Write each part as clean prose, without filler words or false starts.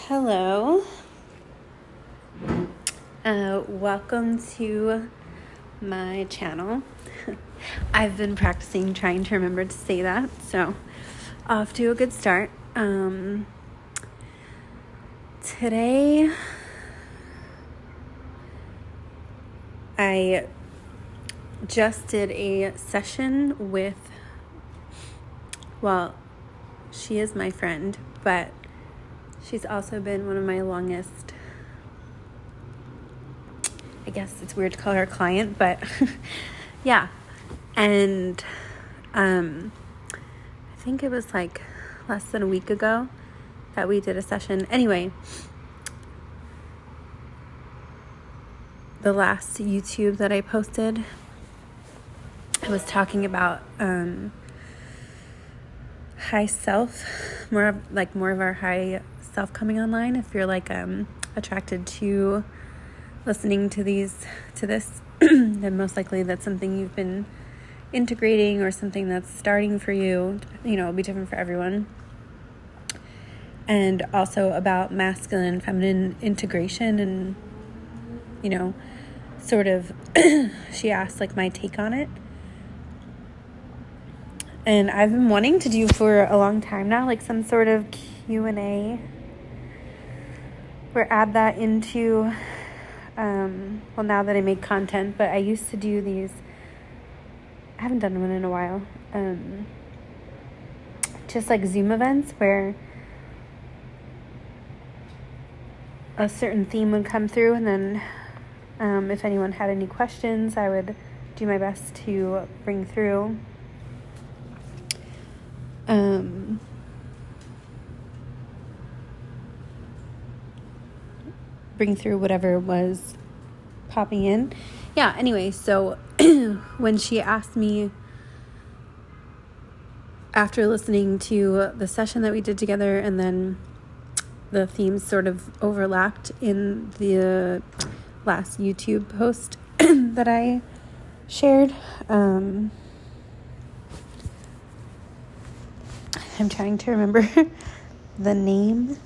Hello. Welcome to my channel. I've been practicing trying to remember to say that, so off to a good start. Today I just did a session with, well, she is my friend, but she's also been one of my longest, I guess it's weird to call her a client, but yeah. And I think it was like less than a week ago that we did a session. Anyway, the last YouTube that I posted, I was talking about high self, more of our high self coming online. If you're attracted to listening to this, then most likely that's something you've been integrating or something that's starting for you. It'll be different for everyone. And also about masculine and feminine integration, and sort of she asked my take on it. And I've been wanting to do for a long time now, some sort of Q&A, or add that into, now that I make content, but I used to do these, I haven't done one in a while, just Zoom events where a certain theme would come through, and then if anyone had any questions, I would do my best to bring through whatever was popping in. Yeah, anyway, so when she asked me, after listening to the session that we did together, and then the themes sort of overlapped in the last YouTube post that I shared, I'm trying to remember the name.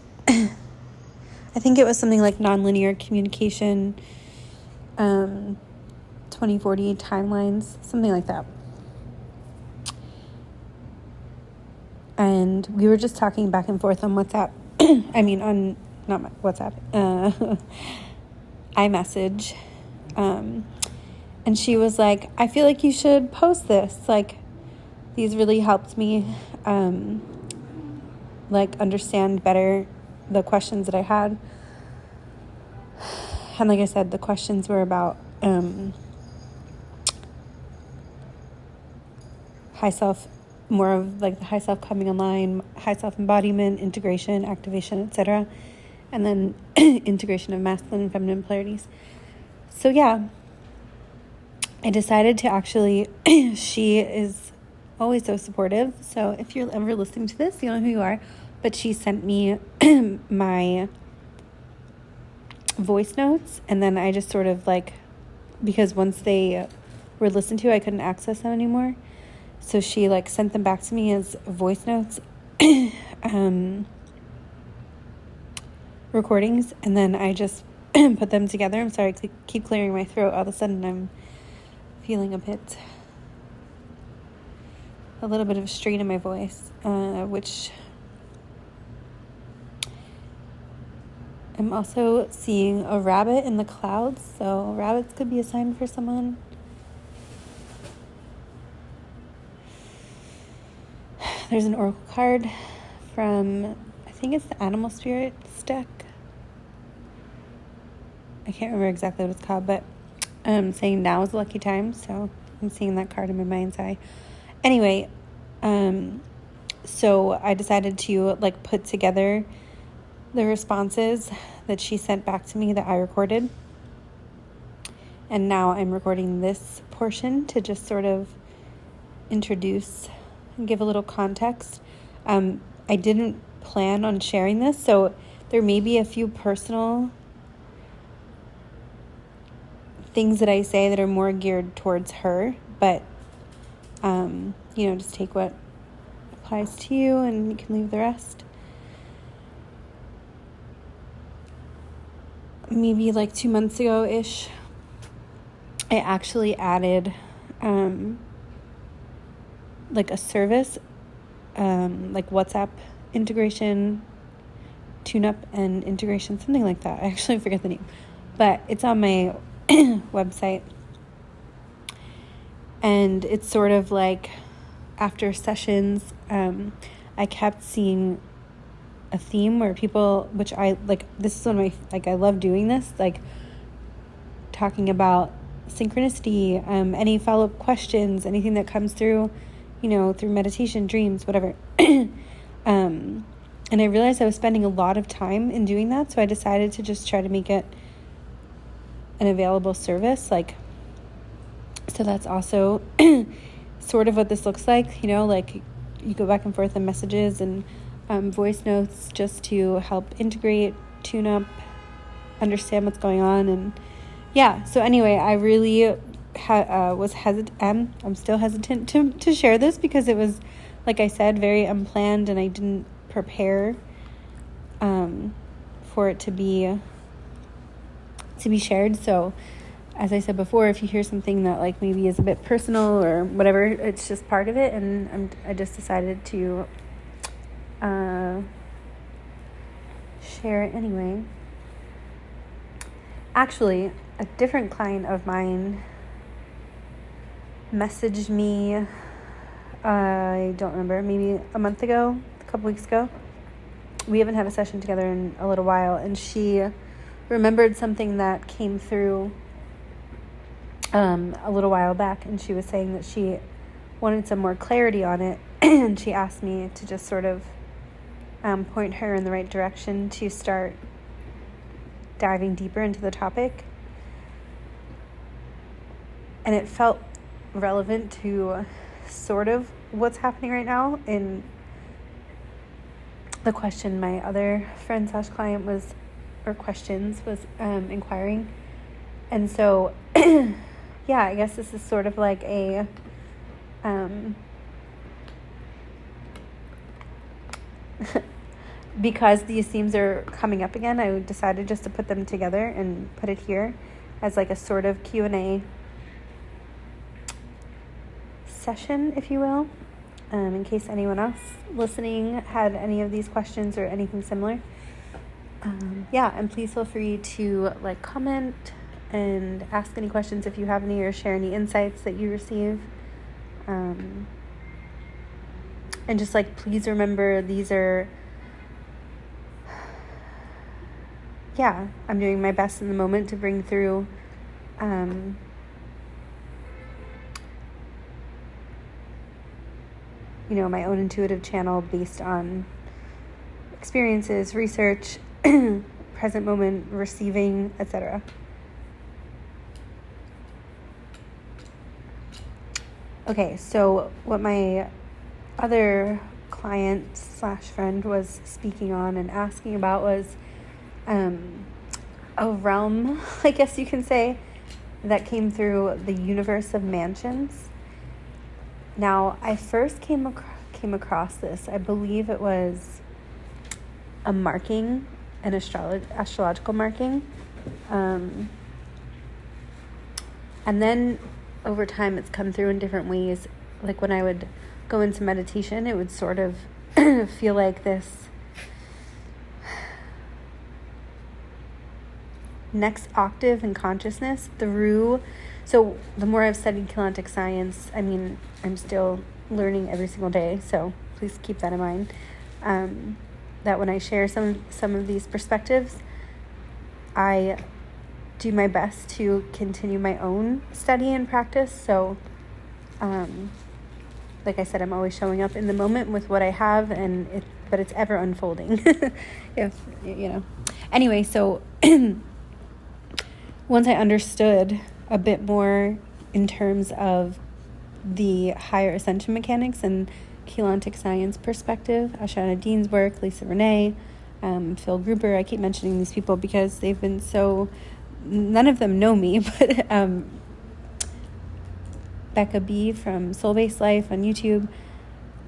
I think it was something like nonlinear communication, 2040 timelines, something like that. And we were just talking back and forth on WhatsApp. Not WhatsApp, iMessage. And she was like, I feel like you should post this. These really helped me, understand better the questions that I had. And like I said, the questions were about high self, more of the high self coming online, high self embodiment, integration, activation, etc. And then integration of masculine and feminine polarities. So yeah, I decided to actually, she is always so supportive. So if you're ever listening to this, you know who you are. But she sent me my voice notes, and then I just sort of because once they were listened to, I couldn't access them anymore. So she sent them back to me as voice notes, recordings, and then I just put them together. I'm sorry, I keep clearing my throat. All of a sudden I'm feeling a little bit of a strain in my voice, which I'm also seeing a rabbit in the clouds, so rabbits could be a sign for someone. There's an oracle card from, I think it's the Animal Spirits deck. I can't remember exactly what it's called, but I'm saying now is the lucky time, so I'm seeing that card in my mind's eye. Anyway, so I decided to put together the responses that she sent back to me that I recorded. And now I'm recording this portion to just sort of introduce and give a little context. I didn't plan on sharing this, so there may be a few personal things that I say that are more geared towards her, but just take what applies to you, and you can leave the rest. maybe like 2 months ago ish, I actually added like a service, like WhatsApp integration, tune-up and integration, something like that. I actually forget the name, but it's on my website. And it's sort of like after sessions, I kept seeing a theme where people, which I like, this is one of my, like, I love doing this, like talking about synchronicity, any follow-up questions, anything that comes through, you know, through meditation, dreams, whatever. And I realized I was spending a lot of time in doing that, so I decided to just try to make it an available service. Like, so that's also sort of what this looks like, you know, like you go back and forth in messages and voice notes just to help integrate, tune up, understand what's going on. And yeah, so anyway, I really was hesitant. I'm still hesitant to share this because it was, like I said, very unplanned, and I didn't prepare for it to be shared. So as I said before, if you hear something that like maybe is a bit personal or whatever, it's just part of it, and I just decided to share it anyway. Actually, a different client of mine messaged me, I don't remember, maybe a month ago, a couple weeks ago. We haven't had a session together in a little while, and she remembered something that came through a little while back, and she was saying that she wanted some more clarity on it, and she asked me to just sort of point her in the right direction to start diving deeper into the topic. And it felt relevant to sort of what's happening right now in the question my other friend / client was, or questions, was inquiring. And so yeah, I guess this is sort of like a because these themes are coming up again, I decided just to put them together and put it here as like a sort of Q&A session, if you will, in case anyone else listening had any of these questions or anything similar. Yeah, and please feel free to like comment and ask any questions if you have any, or share any insights that you receive. And just like, please remember, these are, yeah, I'm doing my best in the moment to bring through you know, my own intuitive channel based on experiences, research, present moment, receiving, etc. Okay, so what my other client / friend was speaking on and asking about was a realm, I guess you can say, that came through the universe of mansions. Now, I first came across this, I believe it was a marking, an astrological marking. And then over time it's come through in different ways. Like when I would go into meditation, it would sort of feel like this next octave in consciousness through. So the more I've studied Keylontic science, I mean, I'm still learning every single day, so please keep that in mind. That when I share some of these perspectives, I do my best to continue my own study and practice. So, like I said, I'm always showing up in the moment with what I have, but it's ever unfolding. If you know. Anyway, so once I understood a bit more in terms of the higher ascension mechanics and Keylontic science perspective, Ashana Dean's work, Lisa Renee, Phil Gruber, I keep mentioning these people because they've been so, none of them know me, but Becca B from Soul Based Life on YouTube.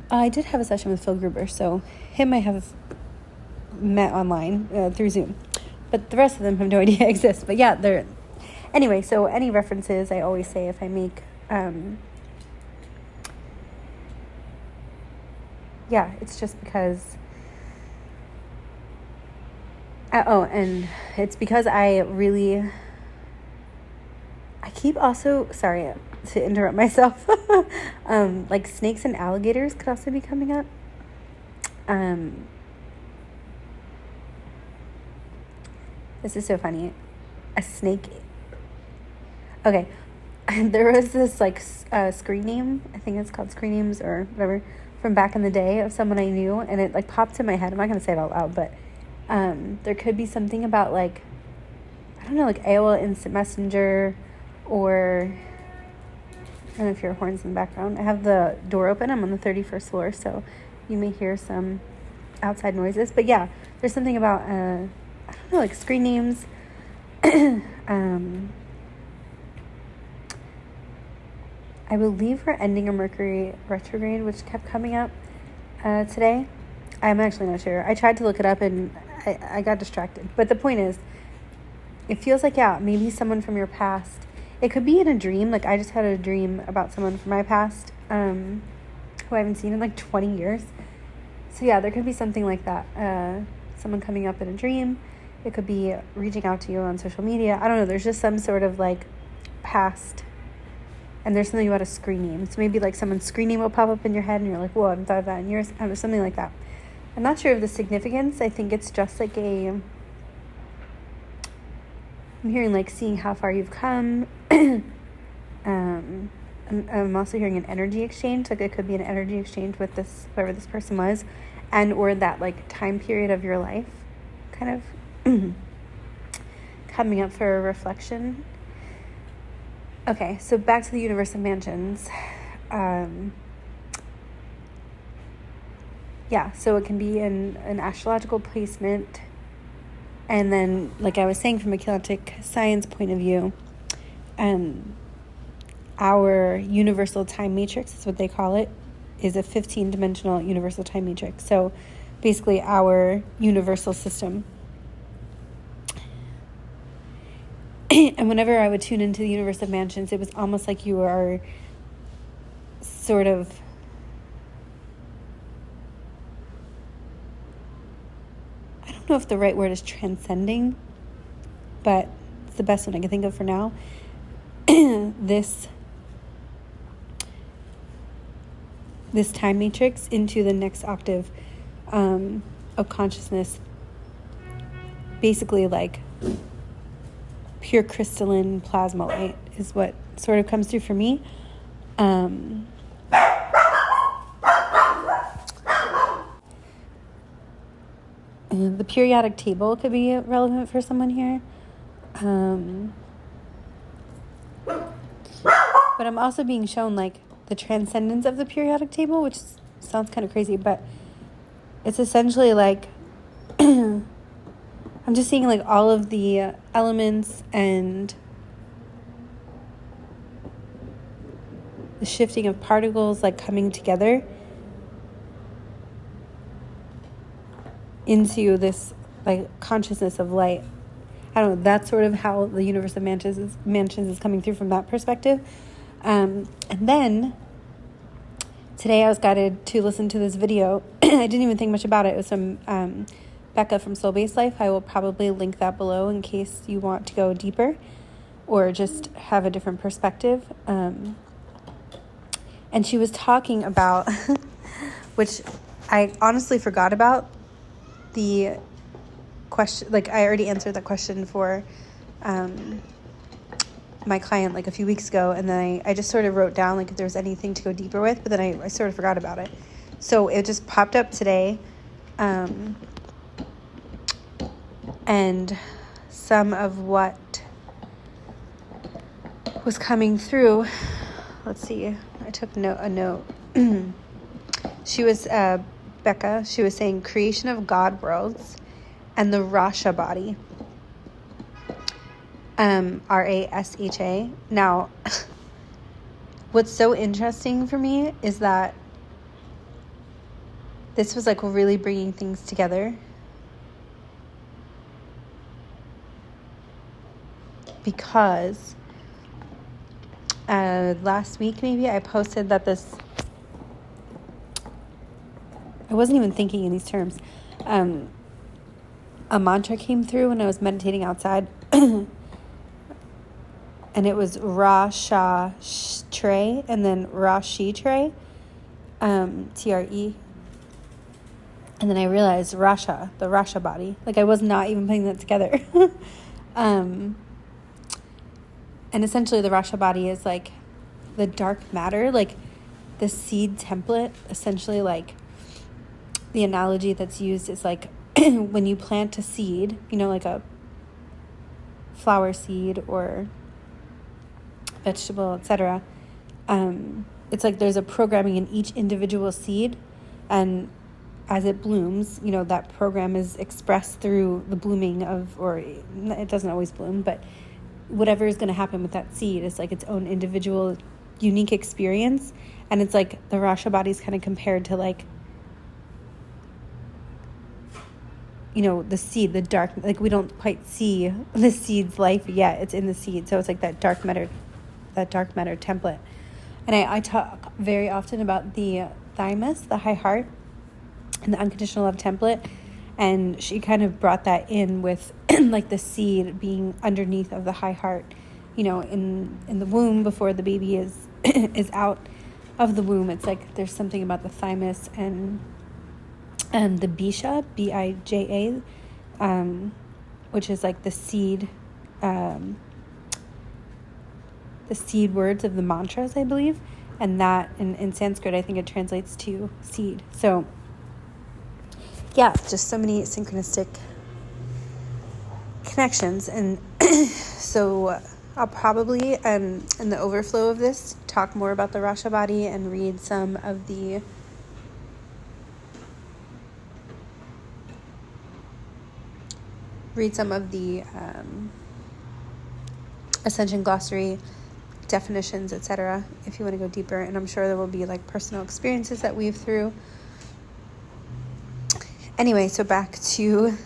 I did have a session with Phil Gruber, so him I have met online through Zoom. but the rest of them have no idea exist. But yeah, they're... Anyway, so any references, I always say if I make... yeah, it's just because... and it's because I keep also... Sorry to interrupt myself. Like snakes and alligators could also be coming up. This is so funny. A snake... Okay. There was this, like, screen name. I think it's called Screen Names or whatever. From back in the day of someone I knew. And it, like, popped in my head. I'm not going to say it out loud. But there could be something about, like... I don't know, like AOL Instant Messenger. Or... I don't know if your horns in the background. I have the door open. I'm on the 31st floor. So you may hear some outside noises. But yeah, there's something about... I don't know, like screen names. I believe we're ending a Mercury retrograde, which kept coming up today. I'm actually not sure. I tried to look it up and I got distracted. But the point is, it feels like, yeah, maybe someone from your past. It could be in a dream. Like, I just had a dream about someone from my past who I haven't seen in like 20 years. So yeah, there could be something like that. Someone coming up in a dream. It could be reaching out to you on social media. I don't know. There's just some sort of like past. And there's something about a screen name. So maybe like someone's screen name will pop up in your head and you're like, whoa, I haven't thought of that in years. I don't know, something like that. I'm not sure of the significance. I think it's just like I'm hearing like seeing how far you've come. I'm also hearing an energy exchange. Like it could be an energy exchange with this, whoever this person was. And or that like time period of your life kind of coming up for a reflection. Okay, so back to the universe of mansions. Yeah, so it can be an astrological placement. And then, like I was saying, from a chaotic science point of view, our universal time matrix is what they call it, is a 15-dimensional universal time matrix. So basically our universal system. And whenever I would tune into the universe of mansions, it was almost like you are sort of I don't know if the right word is transcending, but it's the best one I can think of for now. This time matrix into the next octave of consciousness, basically like pure crystalline plasma light is what sort of comes through for me. And the periodic table could be relevant for someone here. But I'm also being shown like the transcendence of the periodic table, which sounds kind of crazy, but it's essentially like I'm just seeing like all of the elements and the shifting of particles like coming together into this like consciousness of light. I don't know, that's sort of how the universe of mansions is coming through from that perspective. And then today I was guided to listen to this video. I didn't even think much about it. It was from Becca from Soul Based Life. I will probably link that below in case you want to go deeper or just have a different perspective. And she was talking about, which I honestly forgot about, the question, like I already answered that question for my client like a few weeks ago, and then I just sort of wrote down like if there was anything to go deeper with, but then I sort of forgot about it. So it just popped up today. And some of what was coming through, let's see, I took a note. She was, Becca, she was saying creation of God worlds and the Rasha body. Rasha. Now, what's so interesting for me is that this was like really bringing things together. because last week maybe I posted that I wasn't even thinking in these terms. A mantra came through when I was meditating outside, and it was Ra Sha Tre, and then Ra Shi Tre, TRE. And then I realized Rasha, the Rasha body. Like, I was not even putting that together. And essentially the Rasha body is like the dark matter, like the seed template. Essentially, like, the analogy that's used is like when you plant a seed, like a flower seed or vegetable, etc. It's like there's a programming in each individual seed, and as it blooms, that program is expressed through the blooming of, or it doesn't always bloom, but whatever is going to happen with that seed is like its own individual, unique experience. And it's like the Rasha body is kind of compared to like, the seed, the dark, like we don't quite see the seed's life yet. It's in the seed. So it's like that dark matter template. And I talk very often about the thymus, the high heart, and the unconditional love template. And she kind of brought that in with like the seed being underneath of the high heart, in the womb before the baby is out of the womb. It's like there's something about the thymus and the Bija, Bija, which is like the seed words of the mantras, I believe. And that in Sanskrit, I think it translates to seed. So yeah, just so many synchronistic connections. And so I'll probably, in the overflow of this, talk more about the Rasha body and read some of the Ascension Glossary definitions, etc., if you want to go deeper. And I'm sure there will be like personal experiences that weave through. Anyway, so back to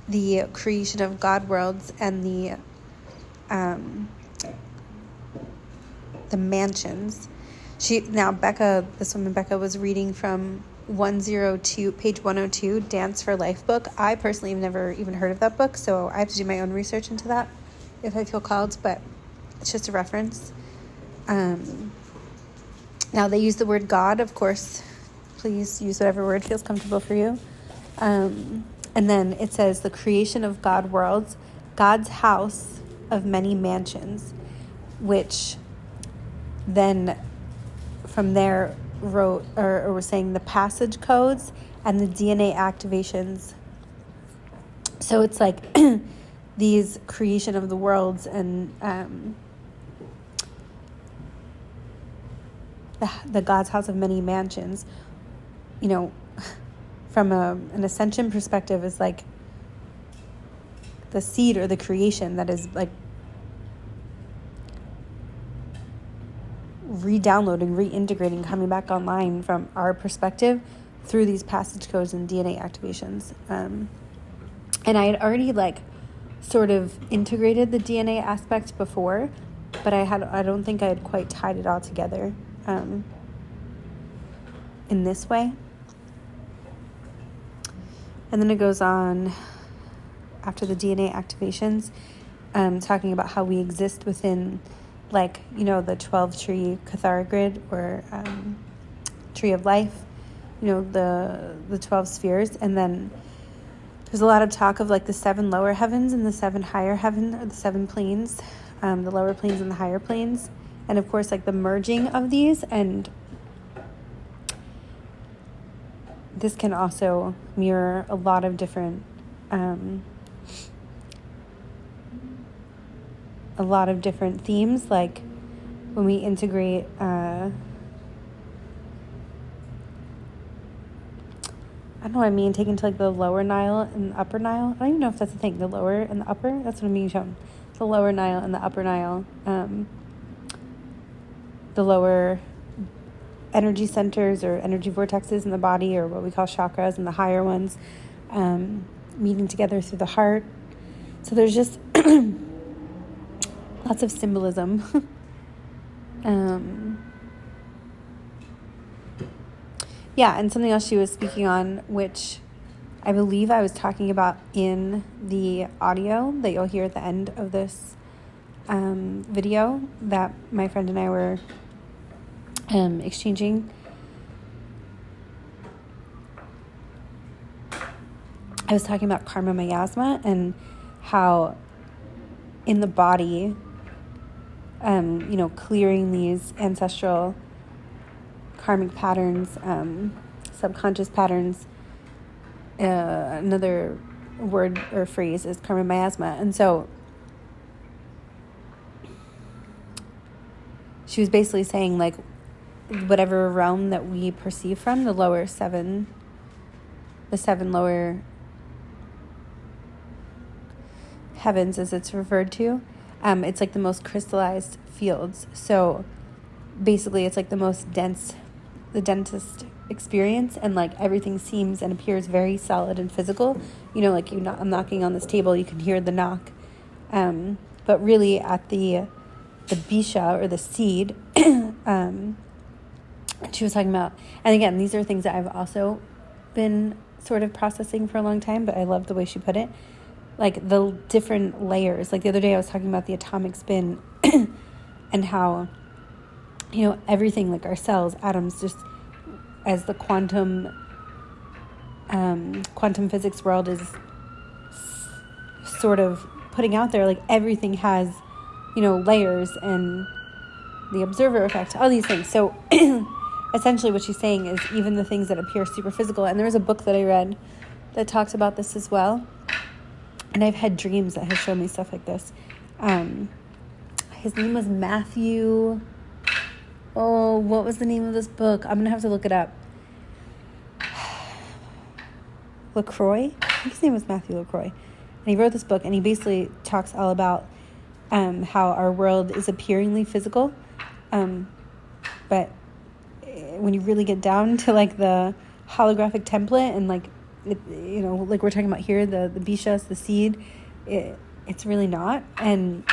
the creation of God worlds and the mansions. This woman Becca was reading from 102, page 102, Dance for Life book. I personally have never even heard of that book, so I have to do my own research into that if I feel called, but it's just a reference. Now they use the word God, of course. Please use whatever word feels comfortable for you. And then it says the creation of God worlds, God's house of many mansions, which then from there wrote or was saying the passage codes and the DNA activations. So it's like these creation of the worlds and the God's house of many mansions, from an ascension perspective, is like the seed or the creation that is like re-downloading, reintegrating, coming back online from our perspective through these passage codes and DNA activations. And I had already like sort of integrated the DNA aspect before, but I don't think I had quite tied it all together in this way. And then it goes on after the DNA activations, talking about how we exist within, like, the 12-tree Cathara grid or tree of life, the 12 spheres. And then there's a lot of talk of like the 7 lower heavens and the 7 higher heaven, or the 7 planes, the lower planes and the higher planes. And of course, like the merging of these. And this can also mirror a lot of different themes, like when we integrate I don't know what I mean, taken to like the lower Nile and the upper Nile. I don't even know if that's the thing, the lower and the upper. That's what I'm being shown. The lower Nile and the upper Nile. The lower energy centers or energy vortexes in the body, or what we call chakras, and the higher ones meeting together through the heart. So there's just lots of symbolism. Yeah, and something else she was speaking on, which I believe I was talking about in the audio that you'll hear at the end of this video that my friend and I were exchanging. I was talking about karma miasma and how in the body, clearing these ancestral karmic patterns, subconscious patterns. Another word or phrase is karma miasma. And so she was basically saying, like, whatever realm that we perceive from, the seven lower heavens, as it's referred to, it's like the most crystallized fields. So basically it's like the densest experience, and like everything seems and appears very solid and physical. Like I'm knocking on this table, you can hear the knock, but really at the bisha, or the seed, she was talking about. And again, these are things that I've also been sort of processing for a long time, but I love the way she put it, like the different layers. Like the other day I was talking about the atomic spin and how everything, like our cells, atoms, just as the quantum physics world is sort of putting out there, like everything has, layers, and the observer effect, all these things. So essentially what she's saying is even the things that appear super physical, and there was a book that I read that talks about this as well, and I've had dreams that have shown me stuff like this. His name was Matthew. Oh, what was the name of this book? I'm going to have to look it up. LaCroix? I think his name was Matthew LaCroix. And he wrote this book, and he basically talks all about how our world is appearingly physical. But when you really get down to like the holographic template, and like, like we're talking about here, the bishas, the seed, it's really not. And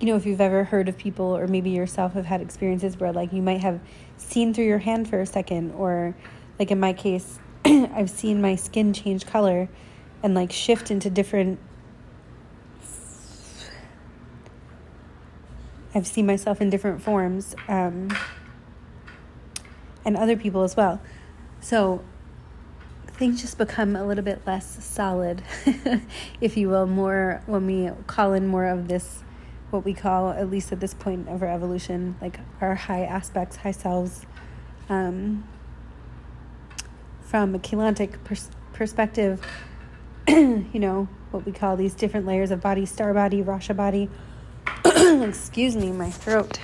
if you've ever heard of people, or maybe yourself have had experiences where like you might have seen through your hand for a second, or like in my case, I've seen my skin change color and like shift into different, I've seen myself in different forms, and other people as well. So things just become a little bit less solid, if you will, more when we call in more of this, what we call, at least at this point of our evolution, like our high aspects, high selves, from a Keylontic perspective, what we call these different layers of body, star body, Rasha body. Excuse me, my throat.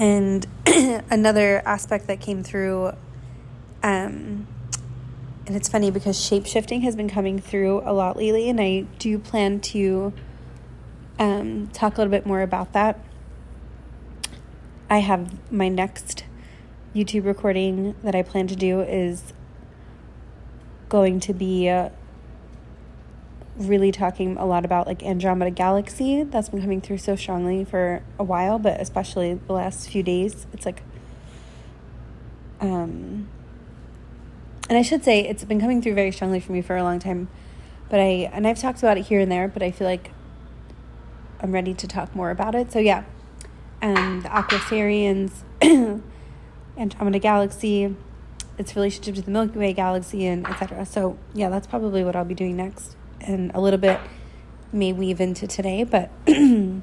And another aspect that came through, and it's funny because shape-shifting has been coming through a lot lately, and I do plan to talk a little bit more about that. I have my next YouTube recording that I plan to do is going to be really talking a lot about like Andromeda Galaxy. That's been coming through so strongly for a while, but especially the last few days. It's like, and I should say it's been coming through very strongly for me for a long time, but I've talked about it here and there, but I feel like I'm ready to talk more about it. So yeah, the Aquarians, Andromeda Galaxy, its relationship to the Milky Way galaxy, and etc. So yeah, that's probably what I'll be doing next, and a little bit may weave into today, but I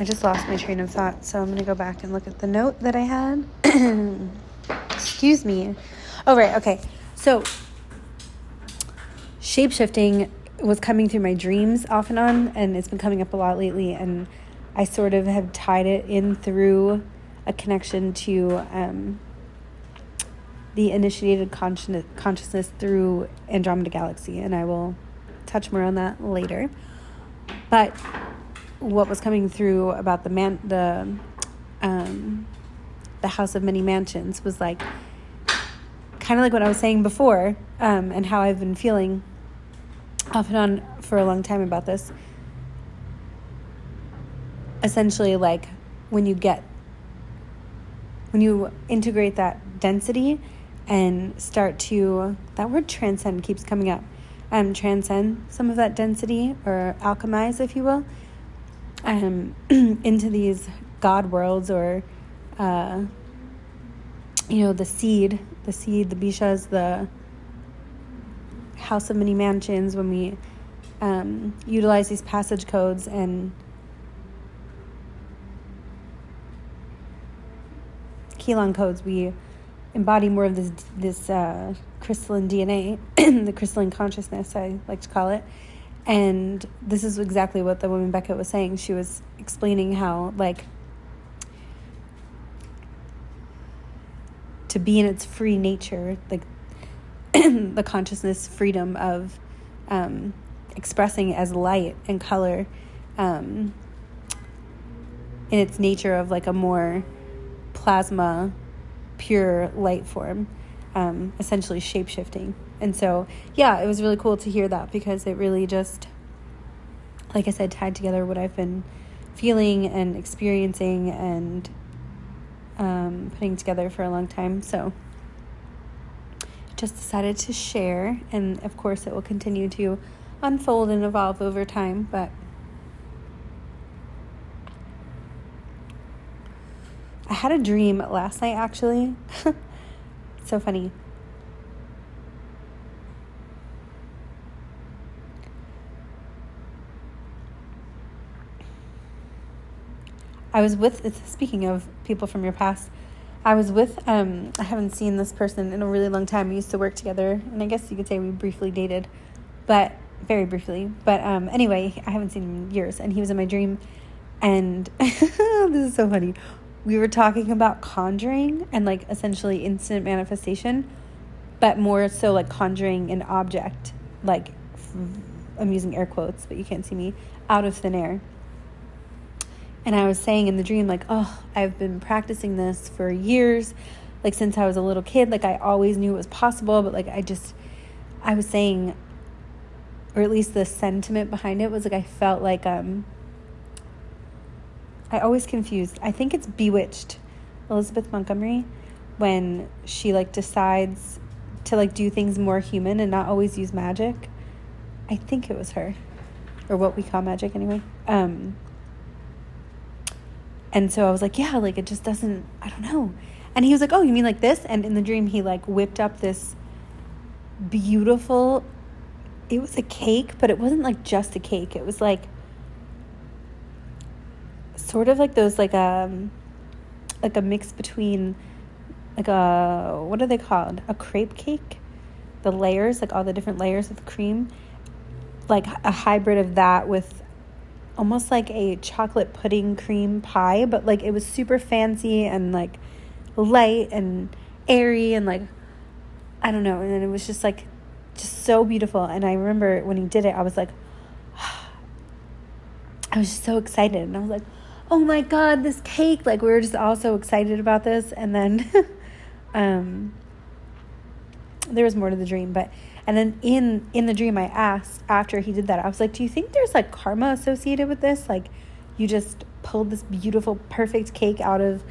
just lost my train of thought, so I'm going to go back and look at the note that I had. Excuse me. Oh, right, okay. So shape-shifting was coming through my dreams off and on, and it's been coming up a lot lately, and I sort of have tied it in through a connection to the initiated consciousness through Andromeda Galaxy, and I will touch more on that later. But what was coming through about the house of many mansions was like kind of like what I was saying before, and how I've been feeling off and on for a long time about this. Essentially, like when you integrate that density and start to, that word transcend keeps coming up, transcend some of that density, or alchemize, if you will, into these God worlds, or the seed, the bishas, the house of many mansions. When we utilize these passage codes and Keylon codes, we embody more of this crystalline DNA, the crystalline consciousness, I like to call it. And this is exactly what the woman Becca was saying. She was explaining how, like, to be in its free nature, like the consciousness freedom of expressing as light and color, in its nature of like a more plasma, pure light form, essentially shape-shifting. And so, yeah, it was really cool to hear that, because it really just, like I said, tied together what I've been feeling and experiencing and putting together for a long time. So just decided to share, and of course it will continue to unfold and evolve over time. But I had a dream last night, actually. So funny. I was with, speaking of people from your past, I was with, I haven't seen this person in a really long time. We used to work together, and I guess you could say we briefly dated, but very briefly. But anyway, I haven't seen him in years, and he was in my dream, and this is so funny. We were talking about conjuring and like essentially instant manifestation, but more so like conjuring an object, like I'm using air quotes, but you can't see me, out of thin air. And I was saying in the dream, like, oh, I've been practicing this for years, like since I was a little kid. Like I always knew it was possible, but like I was saying, or at least the sentiment behind it was like I felt like I always confused. I think it's Bewitched, Elizabeth Montgomery, when she like decides to like do things more human and not always use magic. I think it was her, or what we call magic anyway. And so I was like, yeah, like it just doesn't, I don't know. And he was like, oh, you mean like this? And in the dream, he like whipped up this beautiful, it was a cake, but it wasn't like just a cake. It was like sort of like those, like a mix between like what are they called? A crepe cake? The layers, like all the different layers of the cream, like a hybrid of that with almost like a chocolate pudding cream pie, but like it was super fancy and like light and airy and like, I don't know. And then it was just like, just so beautiful. And I remember when he did it, I was like, I was just so excited. And I was like, oh my God, this cake. Like we were just all so excited about this. And then there was more to the dream, and then in the dream I asked, after he did that, I was like, do you think there's like karma associated with this? Like you just pulled this beautiful, perfect cake out of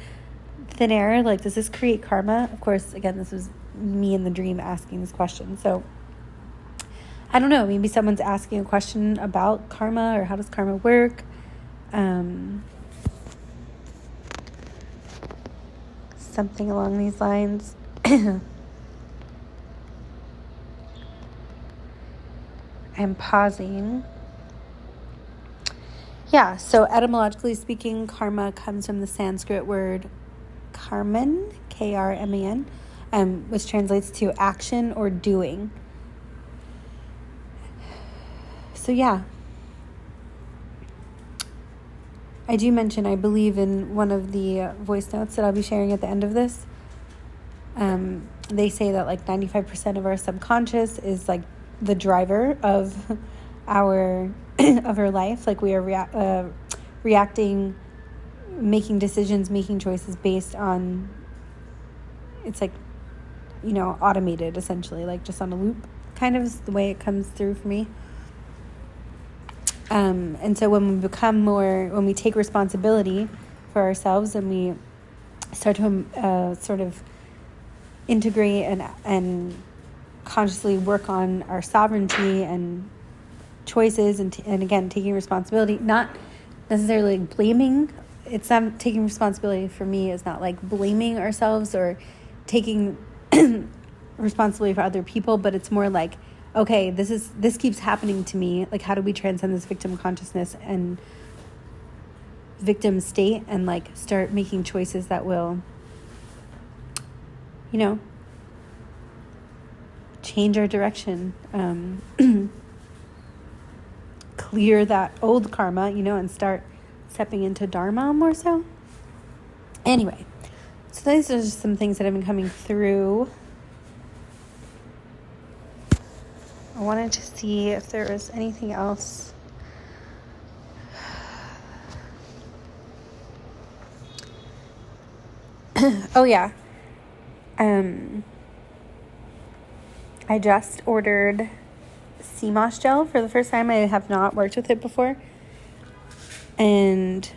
thin air. Like, does this create karma? Of course, again, this was me in the dream asking this question. So I don't know, maybe someone's asking a question about karma, or how does karma work? Something along these lines. I'm pausing. Yeah, so etymologically speaking, karma comes from the Sanskrit word karman, Krman, which translates to action or doing. So yeah, I do mention, I believe in one of the voice notes that I'll be sharing at the end of this, they say that like 95% of our subconscious is like the driver of our of our life. Like we are reacting, making decisions, making choices based on, it's like, automated essentially, like just on a loop, kind of is the way it comes through for me. And so when we take responsibility for ourselves and we start to sort of integrate and consciously work on our sovereignty and choices, and again, taking responsibility, not necessarily blaming. It's not taking responsibility for me is not like blaming ourselves or taking responsibility for other people, but it's more like, okay, this keeps happening to me. Like, how do we transcend this victim consciousness and victim state and like start making choices that will, change our direction, clear that old karma, and start stepping into dharma more so. Anyway, so these are just some things that have been coming through. I wanted to see if there was anything else. Oh yeah. I just ordered sea moss gel for the first time. I have not worked with it before. And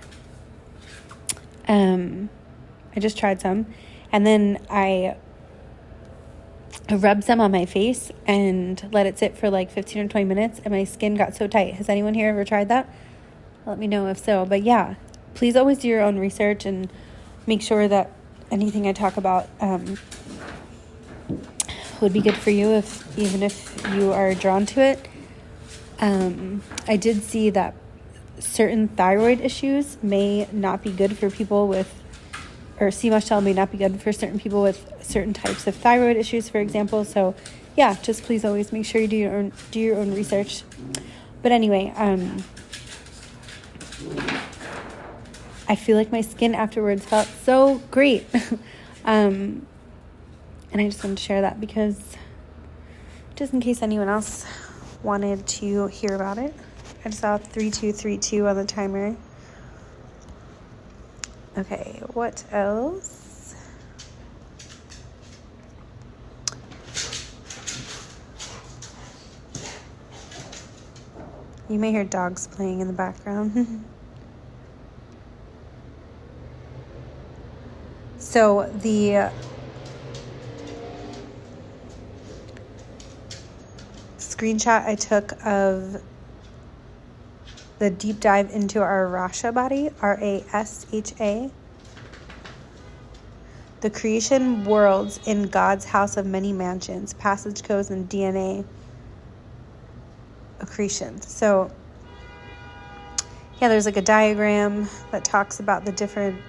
I just tried some. And then I rubbed some on my face and let it sit for like 15 or 20 minutes. And my skin got so tight. Has anyone here ever tried that? Let me know if so. But yeah, please always do your own research and make sure that anything I talk about would be good for you, even if you are drawn to it. I did see that certain thyroid issues may not be good for people or sea moss gel may not be good for certain people with certain types of thyroid issues, for example. So yeah, just please always make sure you do your own research. But anyway, I feel like my skin afterwards felt so great. And I just wanted to share that because just in case anyone else wanted to hear about it. I just saw 3232 on the timer. Okay, what else? You may hear dogs playing in the background. So the screenshot I took of the deep dive into our Rasha body, Rasha, the creation worlds in God's house of many mansions, passage codes, and DNA accretions. So yeah, there's like a diagram that talks about the different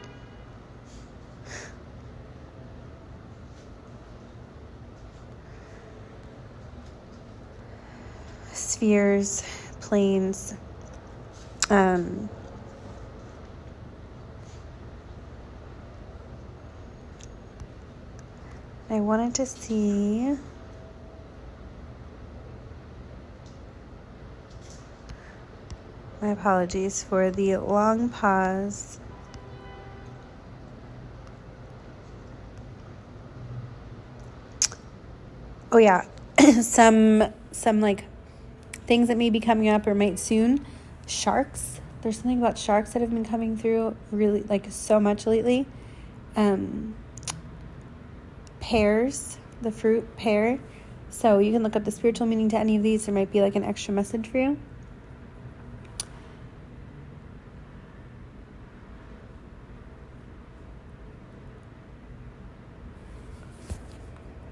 spheres, planes. I wanted to see my apologies for the long pause. Oh yeah, some like things that may be coming up or might soon. Sharks. There's something about sharks that have been coming through really like so much lately. Pears, the fruit pear. So you can look up the spiritual meaning to any of these. There might be like an extra message for you.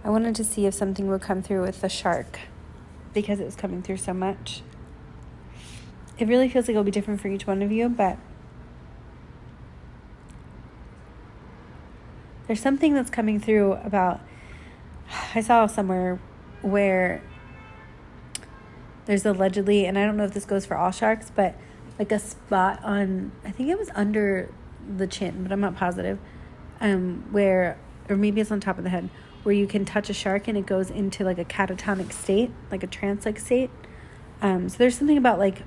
I wanted to see if something would come through with the shark because it was coming through so much. It really feels like it'll be different for each one of you, but there's something that's coming through about, I saw somewhere where there's allegedly, and I don't know if this goes for all sharks, but like a spot on, I think it was under the chin, but I'm not positive, where, or maybe it's on top of the head, where you can touch a shark and it goes into like a catatonic state, like a trance-like state. So there's something about like,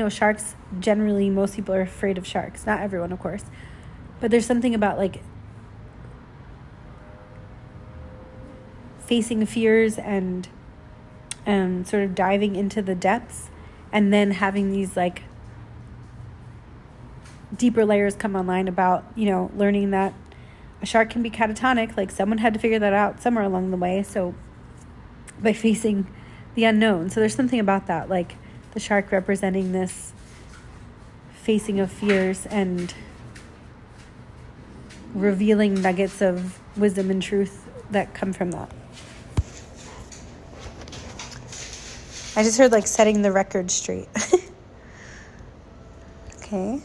sharks, generally most people are afraid of sharks. Not everyone, of course. But there's something about like facing fears and sort of diving into the depths, and then having these like deeper layers come online about, learning that a shark can be catatonic. Like someone had to figure that out somewhere along the way. So by facing the unknown. So there's something about that, like the shark representing this facing of fears and revealing nuggets of wisdom and truth that come from that. I just heard like setting the record straight. Okay.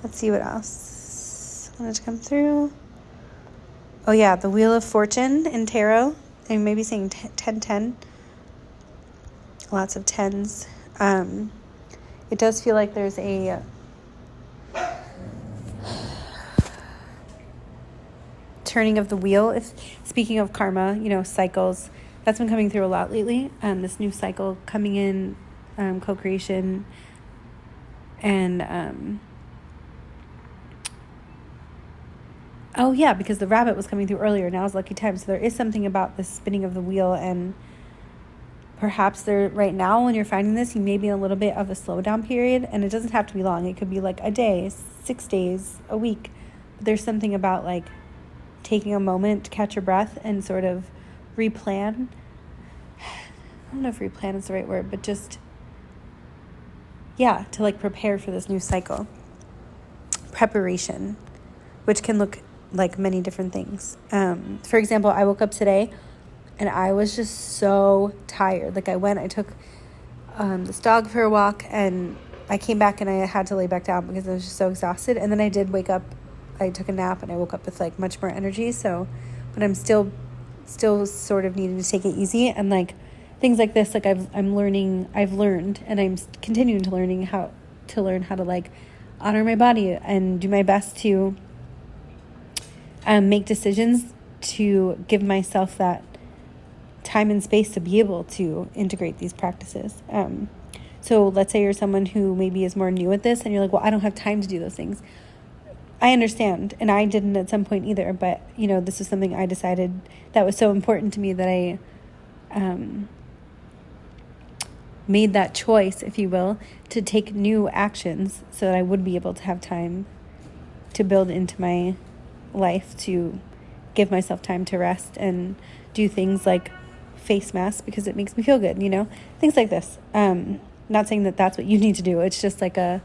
Let's see what else wanted to come through. Oh yeah, the Wheel of Fortune in tarot. I'm maybe saying 10-10. Lots of tens. It does feel like there's a turning of the wheel. If speaking of karma, cycles, that's been coming through a lot lately. This new cycle coming in, co-creation, and oh yeah, because the rabbit was coming through earlier. Now is lucky time. So there is something about the spinning of the wheel, and perhaps there right now when you're finding this, you may be in a little bit of a slowdown period, and it doesn't have to be long. It could be like a day, 6 days, a week. But there's something about like taking a moment to catch your breath and sort of replan. I don't know if replan is the right word, but just, to like prepare for this new cycle. Preparation, which can look like many different things. For example, I woke up today and I was just so tired. Like I took this dog for a walk, and I came back and I had to lay back down because I was just so exhausted. And then I did wake up. I took a nap and I woke up with like much more energy. So, but I'm still sort of needing to take it easy, and like things like this, like I've learned, and I'm continuing to learn how to like honor my body and do my best to make decisions to give myself that time and space to be able to integrate these practices. So let's say you're someone who maybe is more new at this and you're like, well, I don't have time to do those things. I understand, and I didn't at some point either, but this is something I decided that was so important to me that I made that choice, if you will, to take new actions so that I would be able to have time to build into my life, to give myself time to rest and do things like face masks because it makes me feel good, things like this. Not saying that that's what you need to do. It's just like a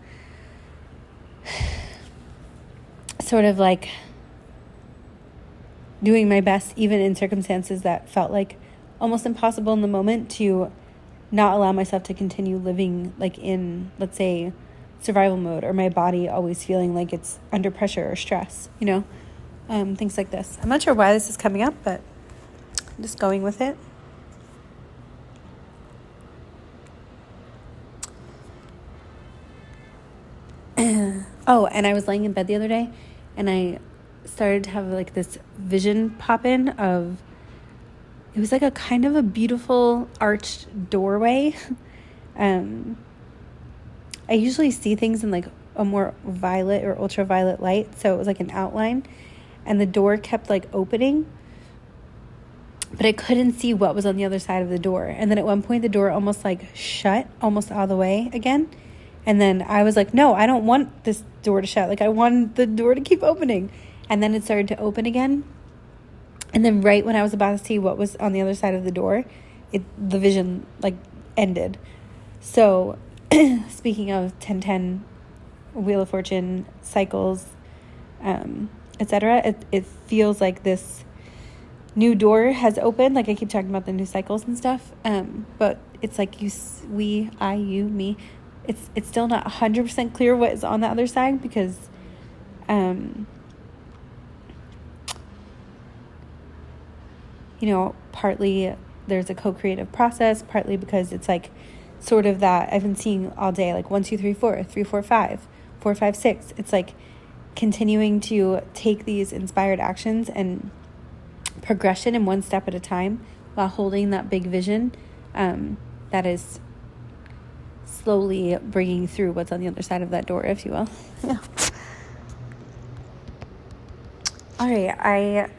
sort of like doing my best, even in circumstances that felt like almost impossible in the moment, to not allow myself to continue living like in, let's say, survival mode, or my body always feeling like it's under pressure or stress, things like this. I'm not sure why this is coming up, but I'm just going with it. Oh, and I was laying in bed the other day, and I started to have like this vision pop in of, it was like a kind of a beautiful arched doorway. I usually see things in like a more violet or ultraviolet light, so it was like an outline, and the door kept like opening, but I couldn't see what was on the other side of the door. And then at one point the door almost like shut almost all the way again. And then I was like, no, I don't want this door to shut. Like, I want the door to keep opening. And then it started to open again. And then right when I was about to see what was on the other side of the door, the vision, like, ended. So, speaking of 10-10, Wheel of Fortune, cycles, etc., it feels like this new door has opened. Like, I keep talking about the new cycles and stuff. But it's like we, I, you, me. It's still not 100% clear what is on the other side, because partly there's a co-creative process, partly because it's like sort of that I've been seeing all day, like 1, 2, 3, 4, 3, 4, 5, 4, 5, 6. It's like continuing to take these inspired actions and progression in one step at a time while holding that big vision. that is slowly bringing through what's on the other side of that door, if you will. Yeah. All right.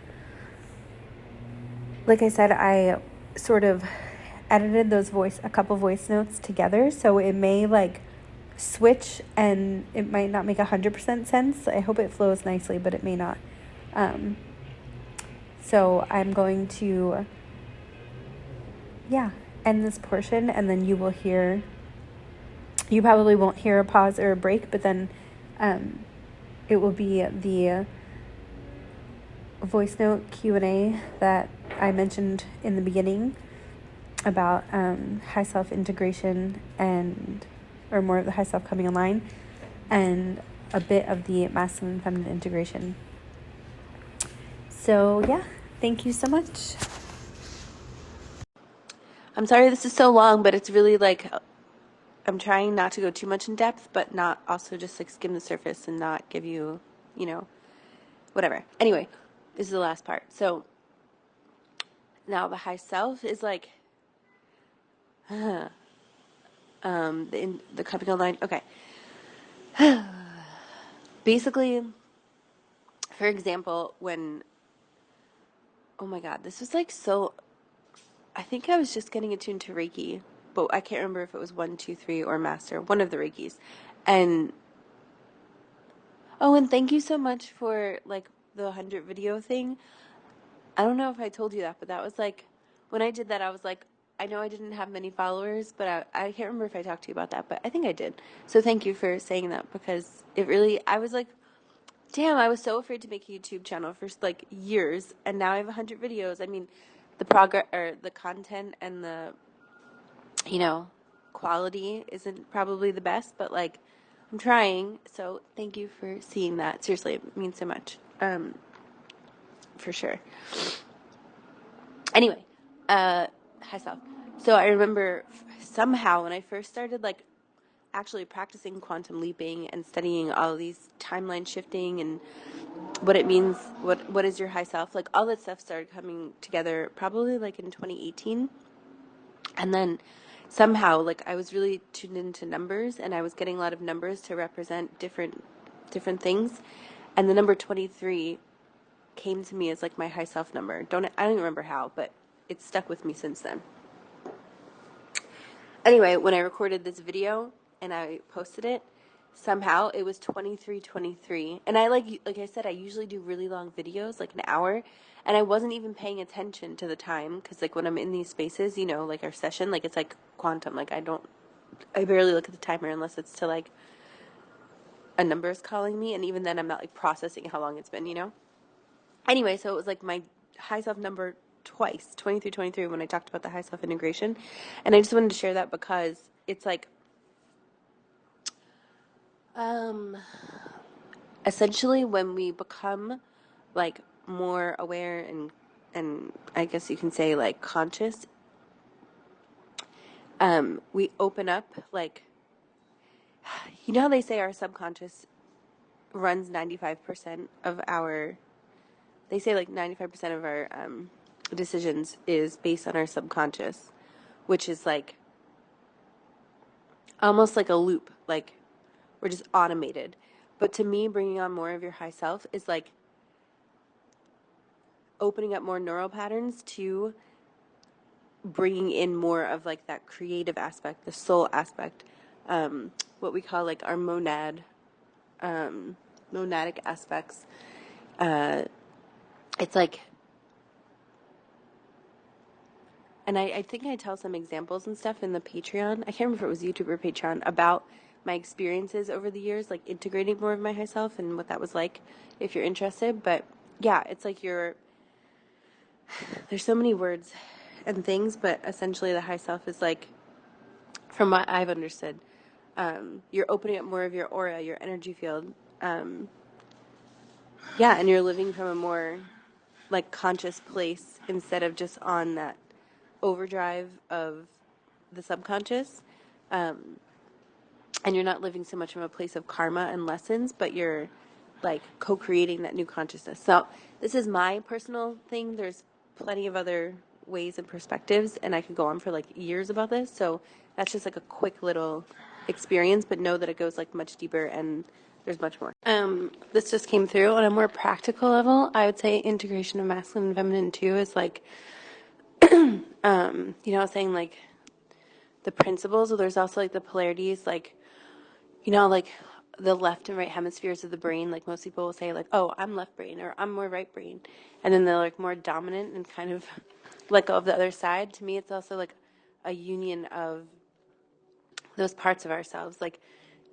Like I said, I sort of edited a couple voice notes together, so it may like switch and it might not make 100% sense. I hope it flows nicely, but it may not. So I'm going to, end this portion, and then you probably won't hear a pause or a break, but then it will be the voice note Q&A that I mentioned in the beginning about high self integration or more of the high self coming online, and a bit of the masculine and feminine integration. So thank you so much. I'm sorry this is so long, but it's really like I'm trying not to go too much in depth, but not also just like skim the surface and not give you, whatever. Anyway, this is the last part. So now the high self is like the coming online. Okay. Basically, for example, oh my God, this was like so, I think I was just getting attuned to Reiki, but I can't remember if it was 1, 2, 3 or Master, one of the Reikis. And thank you so much for like the 100 video thing. I don't know if I told you that, but that was like, when I did that, I was like, I know I didn't have many followers, but I can't remember if I talked to you about that, but I think I did. So thank you for saying that, because I was like, damn, I was so afraid to make a YouTube channel for like years, and now I have 100 videos. I mean, the progress or the content and the, quality isn't probably the best, but like I'm trying. So thank you for seeing that. Seriously, it means so much. For sure. Anyway, high self. So I remember somehow when I first started like actually practicing quantum leaping and studying all of these timeline shifting and what it means, what is your high self, like all that stuff started coming together probably like in 2018. And then somehow like I was really tuned into numbers, and I was getting a lot of numbers to represent different things, and the number 23 came to me as like my high self number. I don't even remember how, but it's stuck with me since then. Anyway, when I recorded this video and I posted it, somehow it was 2323. And I like I said, I usually do really long videos, like an hour, and I wasn't even paying attention to the time, because like when I'm in these spaces, like our session, like it's like quantum, like I barely look at the timer unless it's to like a number is calling me, and even then I'm not like processing how long it's been, Anyway, so it was like my high self number twice, 2323, when I talked about the high self integration. And I just wanted to share that because it's like, essentially when we become like more aware and I guess you can say like conscious, we open up, like, how they say our subconscious runs 95% of our, they say like 95% of our decisions is based on our subconscious, which is like almost like a loop, like we're just automated. But to me, bringing on more of your high self is like opening up more neural patterns to bringing in more of like that creative aspect, the soul aspect, what we call like our monadic aspects. It's like, and I think I tell some examples and stuff in the Patreon. I can't remember if it was YouTube or Patreon, about my experiences over the years, like integrating more of my high self and what that was like, if you're interested. But yeah, it's like there's so many words and things, but essentially the high self is like, from what I've understood, you're opening up more of your aura, your energy field. And you're living from a more like conscious place instead of just on that overdrive of the subconscious. And you're not living so much from a place of karma and lessons, but you're like co-creating that new consciousness. So this is my personal thing. There's plenty of other ways and perspectives, and I could go on for like years about this. So that's just like a quick little experience, but know that it goes like much deeper and there's much more. This just came through on a more practical level. I would say integration of masculine and feminine too is like, I was saying like the principles, or there's also like the polarities, like, like the left and right hemispheres of the brain. Like most people will say like, oh, I'm left brain or I'm more right brain. And then they're like more dominant and kind of let go of the other side. To me, it's also like a union of those parts of ourselves, like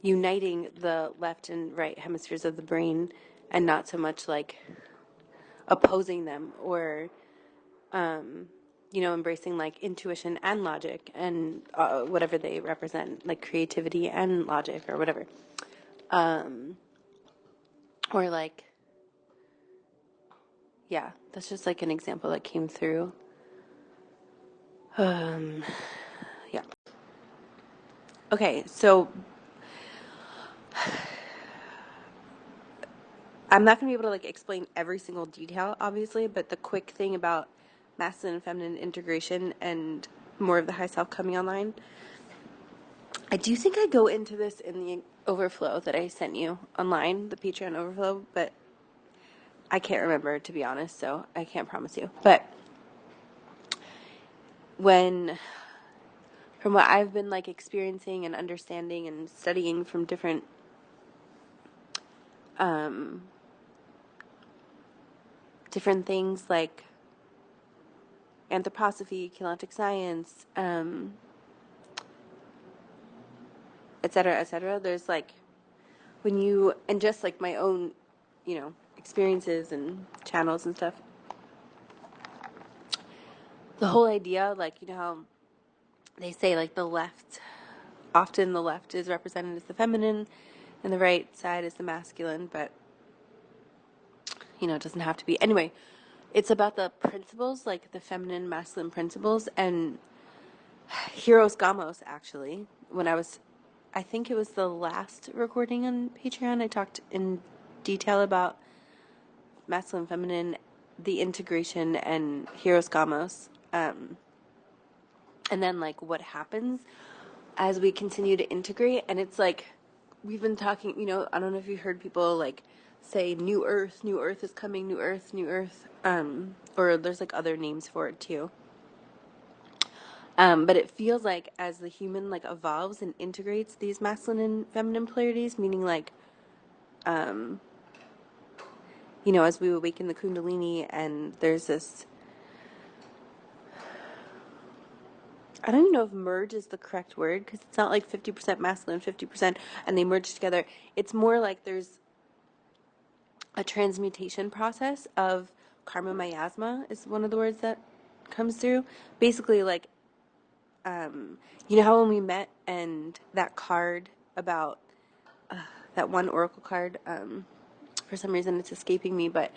uniting the left and right hemispheres of the brain and not so much like opposing them or, embracing like intuition and logic and whatever they represent, like creativity and logic or whatever. Or like, yeah, that's just like an example that came through. Yeah. Okay, so I'm not going to be able to like explain every single detail, obviously, but the quick thing about masculine and feminine integration and more of the high self coming online, I do think I go into this in the overflow that I sent you online, the Patreon overflow, but I can't remember, to be honest, so I can't promise you. But from what I've been like experiencing and understanding and studying from different different things like anthroposophy, Keylontic science, et cetera, there's like and just like my own, experiences and channels and stuff. The whole idea, like, how they say like often the left is represented as the feminine and the right side is the masculine, but it doesn't have to be. Anyway, it's about the principles, like the feminine, masculine principles, and Heroes Gamos, actually. I think it was the last recording on Patreon, I talked in detail about masculine, feminine, the integration, and Heroes Gamos. And then, like, what happens as we continue to integrate. And it's like, we've been talking, I don't know if you've heard people, like, say new earth is coming, new earth, or there's like other names for it too. But it feels like as the human like evolves and integrates these masculine and feminine polarities, meaning like, as we awaken the Kundalini, and there's this, I don't even know if merge is the correct word, because it's not like 50% masculine, 50%, and they merge together. It's more like there's a transmutation process of karma miasma is one of the words that comes through. Basically, like, how when we met and that card about that one oracle card, for some reason it's escaping me, but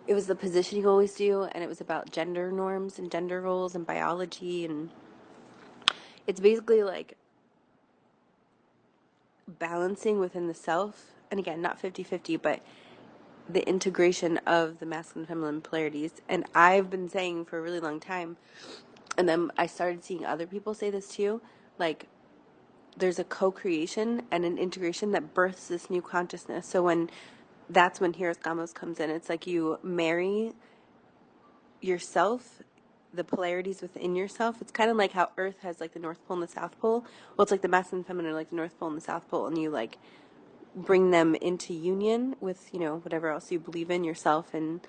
it was the position you always do, and it was about gender norms and gender roles and biology, and it's basically like balancing within the self, and again, not 50-50, but the integration of the masculine and feminine polarities. And I've been saying for a really long time, and then I started seeing other people say this too, like there's a co-creation and an integration that births this new consciousness. So that's when Heroes Gamos comes in. It's like you marry yourself, the polarities within yourself. It's kind of like how Earth has like the North Pole and the South Pole. Well, it's like the masculine and feminine, like the North Pole and the South Pole, and you like bring them into union with, whatever else you believe in, yourself and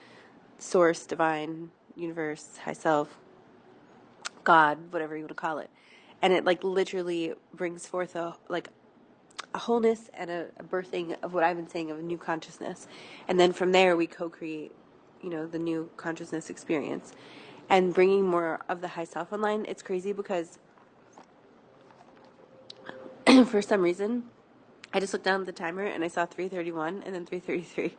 source, divine, universe, high self, God, whatever you want to call it. And it like literally brings forth a wholeness and a birthing of what I've been saying, of a new consciousness. And then from there we co-create, the new consciousness experience and bringing more of the high self online. It's crazy because for some reason I just looked down at the timer and I saw 3:31 and then 3:33.